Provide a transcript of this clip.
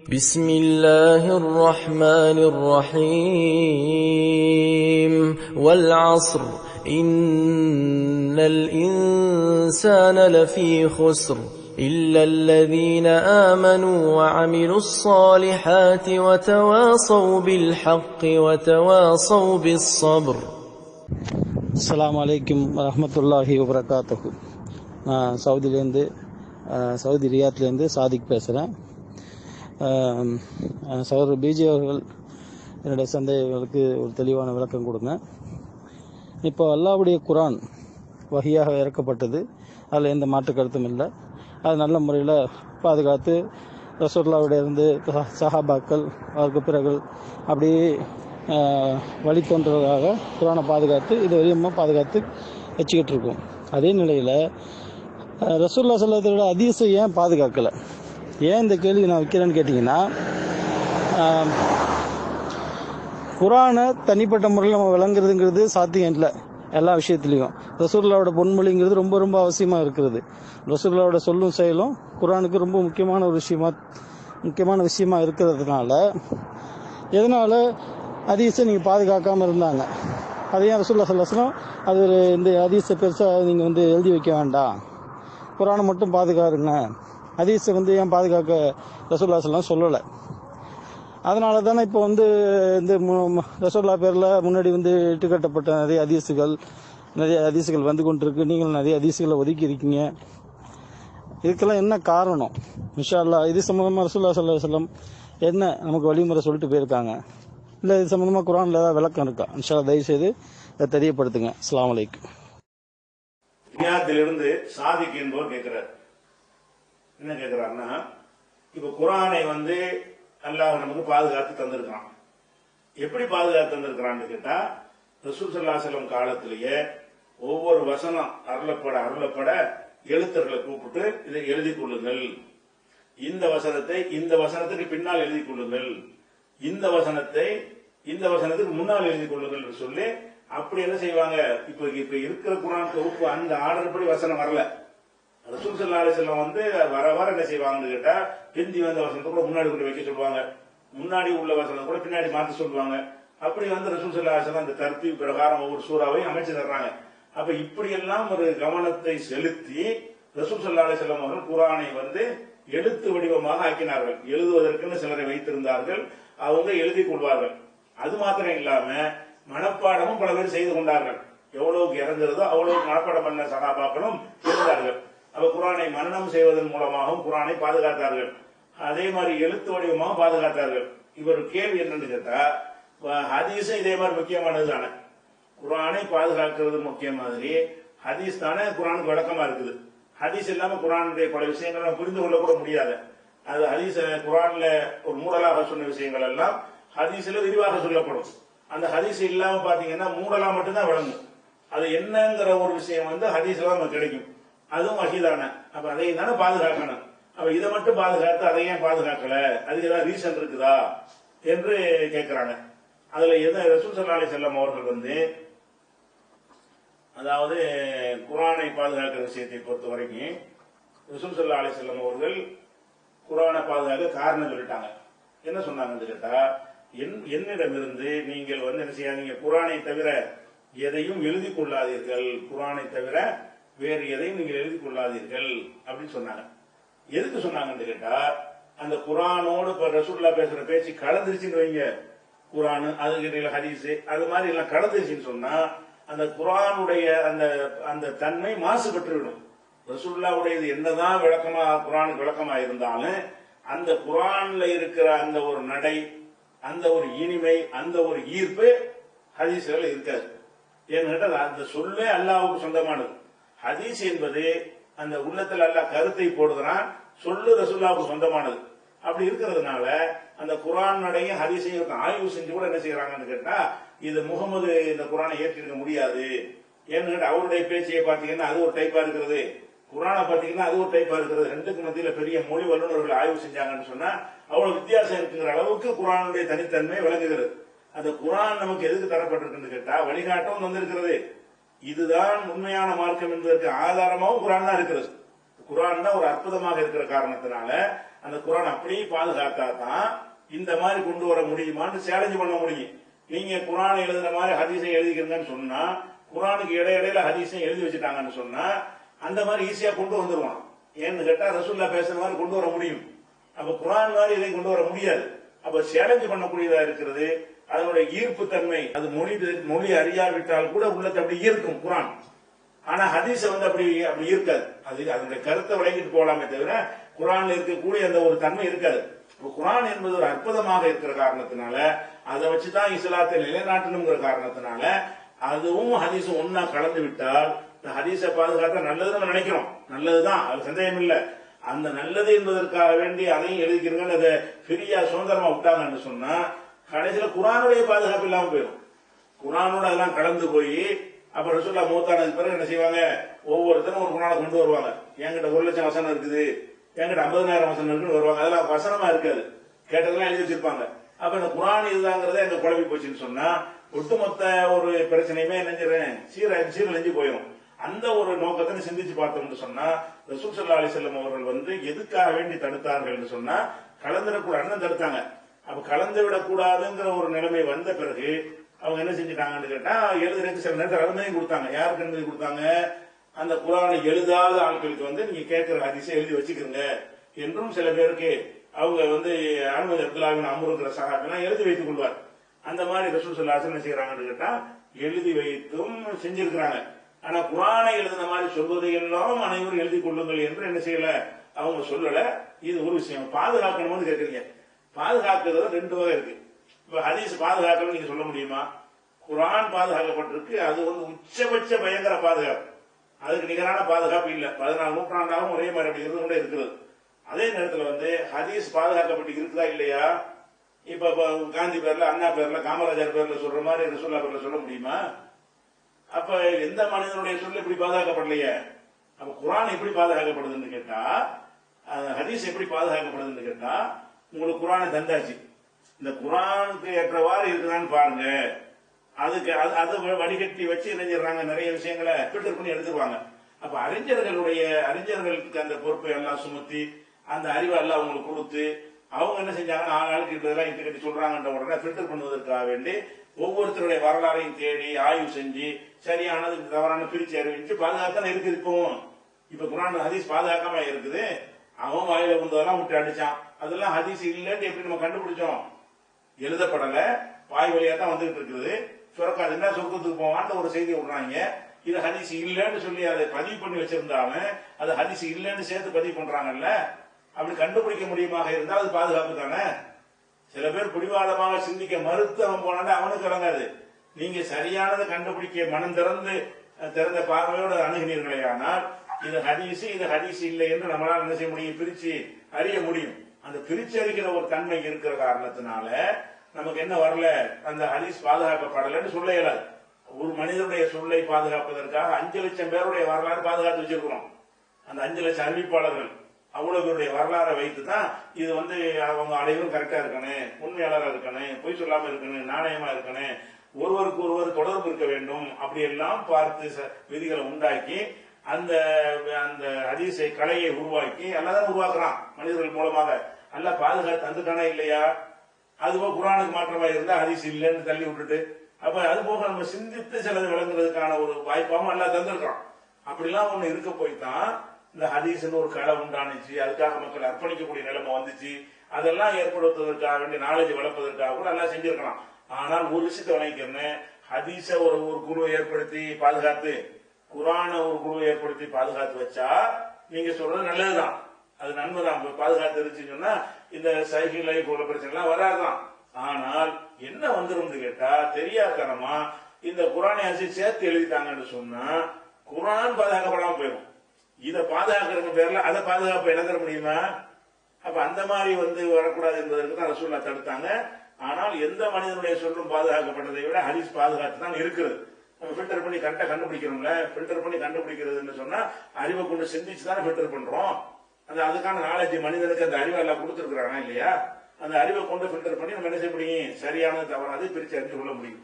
بسم الله الرحمن الرحيم والعصر إن الإنسان لفي خسر إلا الذين آمنوا وعملوا الصالحات وتواصوا بالحق وتواصوا بالصبر. السلام عليكم ورحمة الله وبركاته. நான் சவுதி ரியாத்லேருந்து சாதிக் பேசுகிறேன். சகோதரர் பிஜி அவர்கள் என்னுடைய சந்தேகங்களுக்கு ஒரு தெளிவான விளக்கம் கொடுங்க. இப்போ அல்லாஹ்வுடைய குர்ஆன் வஹியாக இறக்கப்பட்டது, அதில் எந்த மாற்று கருத்தும் இல்லை. அது நல்ல முறையில் பாதுகாத்து ரசூலுல்லாஹ்வுடைய இருந்து சஹாபாக்கள் அவருக்கு பிறகு அப்படியே வழித்தோன்றதாக குர்ஆனை பாதுகாத்து இது வரையும் பாதுகாத்து வச்சுக்கிட்டு இருக்கோம். அதே நிலையில் ரசூலுல்லாஹ் ஸல்லல்லாஹு அலைஹி வஸல்லம் ஹதீஸை ஏன் பாதுகாக்கலை? ஏன் இந்த கேள்வி நான் வைக்கிறேன்னு கேட்டிங்கன்னா, குர்ஆனை தனிப்பட்ட முறையில் நம்ம விளங்குறதுங்கிறது சாத்தியம் இல்லை. எல்லா விஷயத்துலையும் ரசூலுல்லாஹ்வோட பொன்மொழிங்கிறது ரொம்ப ரொம்ப அவசியமாக இருக்கிறது. ரசூலுல்லாஹ்வோட சொல்லும் செயலும் குர்ஆனுக்கு ரொம்ப முக்கியமான விஷயமா இருக்கிறதுனால எதனால் ஹதீஸை நீங்கள் பாதுகாக்காமல் இருந்தாங்க? அதையும் ரசூலுல்லாஹ் ஸல்லல்லாஹு அலைஹி வஸல்லம் அது இந்த ஹதீஸை பெருசாக நீங்கள் எழுதி வைக்க வேண்டாம், குர்ஆனை மட்டும் பாதுகாருங்க, ஹதீஸை ஏன் பாதுகாக்க ரசூலுல்லாஹ் ஸல்லல்லாஹு அலைஹி வஸல்லம் சொல்லலை. அதனால தானே இப்போ இந்த ரசூலுல்லாஹ் பேரில் முன்னாடி இட்டுக்கட்டப்பட்ட நிறைய ஹதீஸுகள் வந்து கொண்டிருக்கு. நீங்கள் நிறைய ஹதீஸுகளை ஒதுக்கி இருக்கீங்க. இதுக்கெல்லாம் என்ன காரணம்? இன்ஷா அல்லாஹ் இது சம்பந்தமாக ரசூலுல்லாஹ் ஸல்லல்லாஹு அலைஹி வஸல்லம் என்ன நமக்கு வழிமுறை சொல்லிட்டு போயிருக்காங்க, இல்லை இது சம்பந்தமாக குர்ஆனில் ஏதாவது விளக்கம் இருக்கா? இன்ஷா அல்லாஹ் தயவு செய்து அதை தெரியப்படுத்துங்க. அஸ்ஸலாமு அலைக்கும். ரியாத்திலிருந்து சாதிக் என்பவர் கேட்கிறார். என்ன கேட்கிறாருன்னா, இப்ப குர்ஆனை அல்லாஹ் நமக்கு பாதுகாத்து தந்திருக்கிறான். எப்படி பாதுகாத்து தந்திருக்கிறான்னு கேட்டா, ரசூல் ஸல்லல்லாஹு அலைஹி வஸல்லம் காலத்திலேயே ஒவ்வொரு வசனம் அருளப்பட எழுத்தர்களை கூப்பிட்டு இதை எழுதி கொள்ளுங்கள், இந்த வசனத்துக்கு பின்னால் எழுதி கொள்ளுங்கள், இந்த வசனத்துக்கு முன்னால் எழுதி கொள்ளுங்கள் என்று சொல்லி அப்படி என்ன செய்வாங்க. இப்ப இருக்கிற குர்ஆன் தொகுப்பு அந்த ஆர்டர் படி வசனம் வரல. ரசூல் ஸல்லல்லாஹு அலைஹி வஸல்லம் வர என்ன செய்வாங்கன்னு கேட்டா, பிந்தி வந்த வசனத்தை கூட முன்னாடி கொண்டு வைக்க சொல்லுவாங்க, முன்னாடி உள்ள வசனத்தை கூட பின்னாடி மாற்ற சொல்லுவாங்க. அப்படி ரசூல் ஸல்லல்லாஹு அலைஹி வஸல்லம் அந்த தர்த்தீப் பிரகாரம் ஒவ்வொரு சூறாவையும் அமைச்சு தர்றாங்க. அப்ப இப்படி எல்லாம் ஒரு கவனத்தை செலுத்தி ரசூல் ஸல்லல்லாஹு அலைஹி வஸல்லம் அவர்கள் குர்ஆனை எழுத்து வடிவமாக ஆக்கினார்கள். எழுதுவதற்குன்னு சிலரை வைத்திருந்தார்கள், அவங்க எழுதி கொள்வார்கள். அது மாத்திரம் இல்லாம மனப்பாடமும் பல பேர் செய்து கொண்டார்கள். எவ்வளவுக்கு இறங்குறதோ அவ்வளவுக்கு மனப்பாடம் பண்ண சகாபாக்களும் இருந்தார்கள். அப்ப குர்ஆனை மனனம் செய்வதன் மூலமாகவும் குர்ஆனை பாதுகாத்தார்கள். அதே மாதிரி எழுத்து வடிவமாக பாதுகாத்தார்கள். இவர் கேள்வி என்னன்னு கேட்டா, ஹதீஸும் இதே மாதிரி முக்கியமானது தானே. குர்ஆனை பாதுகாக்கிறது முக்கியம் மாதிரி ஹதீஸ் தானே குர்ஆனுக்கு விளக்கமா இருக்குது. ஹதீஸ் இல்லாம குர்ஆனுடைய பல விஷயங்கள் நம்ம புரிந்து கொள்ள கூட முடியாது. அது ஹதீஸ் குர்ஆன்ல ஒரு மூடலாக சொன்ன விஷயங்கள் எல்லாம் ஹதீஸ்ல விரிவாக சொல்லப்படும். அந்த ஹதீஸ் இல்லாம பாத்தீங்கன்னா மூடலா மட்டும்தான் விளங்கும். அது என்னங்கிற ஒரு விஷயம் ஹதீஸ்ல நமக்கு கிடைக்கும். அதுவும் வஹீதான. அப்ப அதை தானே பாதுகாக்கணும். அப்ப இதை மட்டும் பாதுகாத்து அதை ஏன் பாதுகாக்கல, அதுக்கு ஏதாவது ரீசன் இருக்குதா என்று கேட்கிறாங்க. அதுல ரசூல் ஸல்லல்லாஹு அலைஹி வஸல்லம் அவர்கள் அதாவது குர்ஆனை பாதுகாக்கிற விஷயத்தை பொறுத்த வரைக்கும் ரசூல் ஸல்லல்லாஹு அலைஹி வஸல்லம் அவர்கள் குர்ஆனை பாதுகாக்க காரணம் சொல்லிட்டாங்க. என்ன சொன்னாங்கன்னு கேட்டா, என்னிடமிருந்து நீங்கள் என்ன செய்யாதீங்க, குர்ஆனை தவிர எதையும் எழுதி கொள்ளாதீர்கள், குர்ஆனை தவிர வேறு எதையும் நீங்கள் எழுதி கொள்ளாதீர்கள் அப்படின்னு சொன்னாங்க. எதுக்கு சொன்னாங்கன்னு கேட்டா, அந்த குர்ஆனோடு இப்ப ரசூலுல்லாஹ் பேசுற பேச்சு கலந்துருச்சுன்னு வைங்க, குர்ஆன் அதுக்கு ஹதீஸ் அது மாதிரி எல்லாம் கலந்துருச்சுன்னு சொன்னா அந்த குர்ஆனுடைய அந்த தன்மை மாசுபட்டுவிடும். ரசூலுல்லாஹ்வுடையது என்னதான் விளக்கமா குர்ஆனுக்கு விளக்கமா இருந்தாலும் அந்த குர்ஆன்ல இருக்கிற அந்த ஒரு நடை, அந்த ஒரு இனிமை, அந்த ஒரு ஈர்ப்பு ஹதீஸ்கள் இருக்காது. ஏன்னு கேட்டால் அந்த சொல்லே அல்லாஹ்வுக்கு சொந்தமானது. ஹதீஸ் என்பது அந்த உள்ளத்துல அல்லாஹ் கருத்தை போடுகிறான், சொல்லு ரசூலுல்லாஹ்வுக்கு சொந்தமானது. அப்படி இருக்கிறதுனால அந்த குர்ஆன் நடையும் ஹதீஸையும் ஆய்வு செஞ்சு கூட என்ன செய்யறாங்கன்னு கேட்டா, இது முகமது இந்த குர்ஆனை ஏற்றிருக்க முடியாது. ஏன்னு கேட்டா அவருடைய பேச்சையை பாத்தீங்கன்னா அது ஒரு டைப்பா இருக்கிறது, குர்ஆனை பாத்தீங்கன்னா அது ஒரு டைப்பா இருக்கிறது. ரெண்டுக்கு மத்தியில பெரிய மொழி வல்லுநர்கள் ஆய்வு செஞ்சாங்கன்னு சொன்னா அவ்வளவு வித்தியாசம் இருக்குங்கிற அளவுக்கு குர்ஆனுடைய தனித்தன்மை விளங்குகிறது. அந்த குர்ஆன் நமக்கு எதுக்கு தரப்பட்டிருக்குன்னு கேட்டா வழிகாட்டும் வந்திருக்கிறது. இதுதான் உண்மையான மார்க்கம் என்பதற்கு ஆதாரமாகவும் குர்ஆன் தான் இருக்கிறது. குர்ஆன் தான் ஒரு அற்புதமாக இருக்கிற காரணத்தினால அந்த குரான் அப்படியே பாதுகாத்தா தான் இந்த மாதிரி கொண்டு வர முடியுமான்னு சேலஞ்ச் பண்ண முடியும். நீங்க குரான் எழுதுற மாதிரி ஹதீஸை எழுதிக்கிறீங்கன்னு சொன்னா, குரானுக்கு இடையில ஹதீஸை எழுதி வச்சுட்டாங்கன்னு சொன்னா அந்த மாதிரி ஈஸியா கொண்டு வந்துருவான். ஏன்னு கேட்டா ரசூல்லா பேசுற மாதிரி கொண்டு வர முடியும். அப்ப குரான் மாதிரி இதை கொண்டு வர முடியாது. அப்ப சேலஞ்ச் பண்ணக்கூடியதா இருக்கிறது. அதனுடைய ஈர்ப்பு தன்மை, அது மொழி அறியாவிட்டால் கூட உள்ளத்தை அப்படி ஈர்க்கும் குரான். ஆனா ஹதீஸ அப்படி இருக்காது. அது அதனுடைய கருத்தை விளங்கிட்டு போலாமே தவிர குரான்ல இருக்கக்கூடிய அந்த ஒரு தன்மை இருக்காது. குரான் என்பது ஒரு அற்புதமாக இருக்கிற காரணத்தினால, அதை வச்சுதான் இஸ்லாத்தை நிலைநாட்டணுங்கிற காரணத்தினால அதுவும் ஹதீஸும் ஒன்னா கலந்து விட்டால் இந்த ஹதீஸை பாதுகாத்தா நல்லதுன்னு நினைக்கிறோம். நல்லதுதான், அது சந்தேகம் இல்லை. அந்த நல்லது என்பதற்காக வேண்டி அதையும் எழுதிக்கிறீங்க, அதை ஃப்ரீயா சுதந்திரமா விட்டாங்கன்னு சொன்னா கடைசியில குரானுடைய பாதுகாப்பு இல்லாம போயிடும். குரானோட அதெல்லாம் கலந்து போய் அப்ப ரசூல்லா மூத்தானதுக்கு பிறகு என்ன செய்வாங்க, ஒவ்வொருத்தரும் ஒரு குரானை கொண்டு வருவாங்க. என்கிட்ட 1,00,000 வசனம் இருக்குது, என்கிட்ட 50,000 வசனம் இருக்குன்னு வருவாங்க. அதெல்லாம் வசனமா இருக்காது, கேட்டதெல்லாம் எழுதி வச்சிருப்பாங்க. அப்ப இந்த குரான் இதுதாங்கிறத எங்க குழம்பி போச்சுன்னு சொன்னா ஒட்டுமொத்த ஒரு பிரச்சனையுமே நினைஞ்சிடறேன் சீரழிஞ்சு போயிடும். அந்த ஒரு நோக்கத்தை சிந்திச்சு பார்த்தோம்னு சொன்னா ரசூல் ஸல்லல்லாஹு அலைஹி வஸல்லம் அவர்கள் எதுக்காக வேண்டி தடுத்தார்கள் என்று சொன்னா கலந்துடக்கூடாதுன்னு தடுத்தாங்க. அப்ப கலந்து விடக்கூடாதுங்கிற ஒரு நிலைமை வந்த பிறகு அவங்க என்ன செஞ்சுட்டாங்கன்னு கேட்டா எழுதுறதுக்கு சில நேரத்தில் அனுமதி கொடுத்தாங்க. யாருக்கு அனுமதி கொடுத்தாங்க? அந்த குரானை எழுதாத ஆட்களுக்கு நீங்க கேட்கிற ஹதீஸை எழுதி வச்சுக்கிறீங்க என்றும் சில பேருக்கு அவங்க அனுமதி அப்துல்லாஹ் இப்னு அம்ருங்கிற சஹாபிலாம் எழுதி வைத்துக் கொள்வார். அந்த மாதிரி ரசூல் ஸல்லல்லாஹு அலைஹி வஸல்லம் என்ன செய்யறாங்கன்னு கேட்டா எழுதி வைத்தும் செஞ்சிருக்கிறாங்க. ஆனா குரானை எழுதின மாதிரி சொல்வதை எல்லாம் அனைவரும் எழுதி கொள்ளுங்கள் என்று என்ன செய்யல, அவங்க சொல்லல. இது ஒரு விஷயம். பாதுகாக்கணும்னு கேட்கறீங்க. பாதுகாக்கிறது 2 வகை இருக்கு. இப்ப ஹதீஸ் பாதுகாக்கணும் நீங்க சொல்ல முடியுமா? குரான் பாதுகாக்கப்பட்டிருக்கு, அது உச்சபட்ச பயங்கர பாதுகாப்பு, அதுக்கு நிகரான பாதுகாப்பு இல்ல. 14 நூற்றாண்டாலும் ஒரே மாதிரி அப்படி இருந்து கொண்டே இருக்கிறது. அதே நேரத்தில் ஹதீஸ் பாதுகாக்கப்பட்டு இருக்குதா இல்லையா? இப்ப காந்தி பேர்ல, அண்ணா பேர்ல, காமராஜர் பேர்ல சொல்ற மாதிரி ரசூலுல்லாஹ் பேர்ல சொல்ல முடியுமா? அப்ப எந்த மனிதனுடைய சொல்ல இப்படி பாதுகாக்கப்படலையே. அப்ப குரான் எப்படி பாதுகாக்கப்படுதுன்னு கேட்டா, ஹதீஸ் எப்படி பாதுகாக்கப்படுதுன்னு கேட்டா, உங்களுக்கு குரானை தந்தாச்சு, இந்த குரானுக்கு ஏற்றவாறு இருக்குதான்னு பாருங்க. அதுக்கு அதை வடிகட்டி வச்சு இணைஞ்சிடறாங்க, நிறைய விஷயங்களை ஃபில்டர் பண்ணி எடுத்துருவாங்க. அப்ப அறிஞர்களுக்கு அந்த பொறுப்பை எல்லாம் சுமத்தி அந்த அறிவை எல்லாம் அவங்களுக்கு கொடுத்து அவங்க என்ன செஞ்சாங்க, ஆளுக்கு இதெல்லாம் இட்டு கட்டி சொல்றாங்கன்ற உடனே ஃபில்டர் பண்ணுவதற்காக வேண்டி ஒவ்வொருத்தருடைய வரலாறையும் தேடி ஆய்வு செஞ்சு சரியானது தவறான பிரிச்சு அறிவிச்சு பாதுகாத்தானே இருக்குது. இப்ப குரான் ஹதீஸ் பாதுகாக்காம இருக்குது. அவன் வாயில வந்ததெல்லாம் விட்டு அடிச்சான், அதெல்லாம் ஹதீஸ் இல்லைன்னு எப்படி நம்ம கண்டுபிடிச்சோம்? எழுதப்படல, வாய் வழியா தான் வந்துகிட்டு இருக்குது. சுரக்காது என்ன சொர்க்கத்துக்கு போவான்னு ஒரு செய்தி விடுறாங்க. இது ஹதீஸ் இல்லைன்னு சொல்லி அதை பதிவு பண்ணி வச்சிருந்தாலும் அது ஹதீஸ் இல்லைன்னு சேர்த்து பதிவு பண்றாங்கல்ல. அப்படி கண்டுபிடிக்க முடியுமாக இருந்தால் அது பாதுகாப்பு தானே. சில பேர் பிடிவாதமாக சிந்திக்க மறுத்து அவன் போனா அவனுக்கு இறங்காது. நீங்க சரியானதை கண்டுபிடிக்க மனம் திறந்த பார்வையோடு அணுகினீர்களே ஆனால் இது ஹதீஸ் இல்லை என்று நம்மளால என்ன செய்ய முடியும், பிரிச்சு அறிய முடியும். அந்த பிரிச்சு அறிக்கிற ஒரு தன்மை இருக்கிற காரணத்தினால நமக்கு என்ன வரல, அந்த ஹதீஸ் பாதுகாக்கப்படலன்னு சொல்ல இயலாது. ஒரு மனிதனுடைய சொல்லை பாதுகாப்பதற்காக 5 லட்சம் பேருடைய வரலாறு பாதுகாத்து வச்சிருக்கிறோம். அந்த 5 லட்சம் அறிவிப்பாளர்கள் அவ்வளவு பேருடைய வரலாறை வைத்து தான் இது அவங்க அனைவரும் கரெக்டா இருக்கணும், உண்மையாளராக இருக்கணும், பொய் சொல்லாம இருக்கணும், நாணயமா இருக்கணும், ஒருவருக்கு ஒருவர் தொடர்பு இருக்க வேண்டும், அப்படி எல்லாம் பார்த்து விதிகளை உண்டாக்கி அந்த அந்த ஹதீஸை கலையை உருவாக்கி அல்லாதான் உருவாக்குறான் மனிதர்கள் மூலமாக. அல்ல பாதுகாத்து தந்துட்டானா இல்லையா? அதுபோக குரானுக்கு மாற்றமா இருந்தா ஹதீஸ் இல்லைன்னு தள்ளி விட்டுட்டு அப்ப அது போக நம்ம சிந்தித்து சிலது விளங்குறதுக்கான ஒரு வாய்ப்பாகவும் எல்லாம் தந்திருக்கிறோம். அப்படிலாம் ஒண்ணு இருக்க போய்தான் இந்த ஹதீஸ்ன்னு ஒரு கலை உண்டானுச்சு. அதுக்காக மக்கள் அர்ப்பணிக்கக்கூடிய நிலைமை வந்துச்சு. அதெல்லாம் ஏற்படுத்துவதற்காக வேண்டிய நாலேஜ் வளர்ப்பதற்காக கூட எல்லாம் செஞ்சிருக்கலாம். ஆனால் ஒரு விஷயத்தை வணங்கிக்கிறேன், ஹதீஸ ஒரு குருவை ஏற்படுத்தி பாதுகாத்து, குரான ஒரு குருவை ஏற்படுத்தி பாதுகாத்து வச்சா நீங்க சொல்றது நல்லதுதான், அது நன்மைதான். பாதுகாத்து இருந்துச்சுன்னு சொன்னா இந்த சைக்கிள் லைஃப் உள்ள பிரச்சனை எல்லாம் வராதுதான். ஆனால் என்ன வந்துரும் கேட்டா, தெரியாதனமா இந்த குரானை சேர்த்து எழுதிட்டாங்கன்னு சொன்னா குரான் பாதுகாக்கப்படாம போயிடும். இதை பாதுகாக்கிற பேர்ல அதை பாதுகாப்பு இழந்துட முடியுமா? அப்ப அந்த மாதிரி வரக்கூடாது என்பதற்கு தான் ரசூலுல்லாஹ் தடுத்தாங்க. ஆனால் எந்த மனிதனுடைய சொல்லும் பாதுகாக்கப்பட்டதை விட ஹதீஸ் பாதுகாத்து தான் இருக்கிறது. நம்ம ஃபில்டர் பண்ணி கரெக்டா கண்டுபிடிக்கிறோம்ல. ஃபில்டர் பண்ணி கண்டுபிடிக்கிறதுன்னு சொன்னா அறிவை கொண்டு சிந்திச்சு தானே ஃபில்டர் பண்றோம். அதுக்கான நாலேஜ் மனிதனுக்கு அந்த அறிவை எல்லாம் கொடுத்துருக்காங்க இல்லையா? அந்த அறிவை கொண்டு ஃபில்டர் பண்ணி நம்ம என்ன செய்ய முடியும், சரியானது தவறாது பிரிச்சு அறிந்து கொள்ள முடியும்.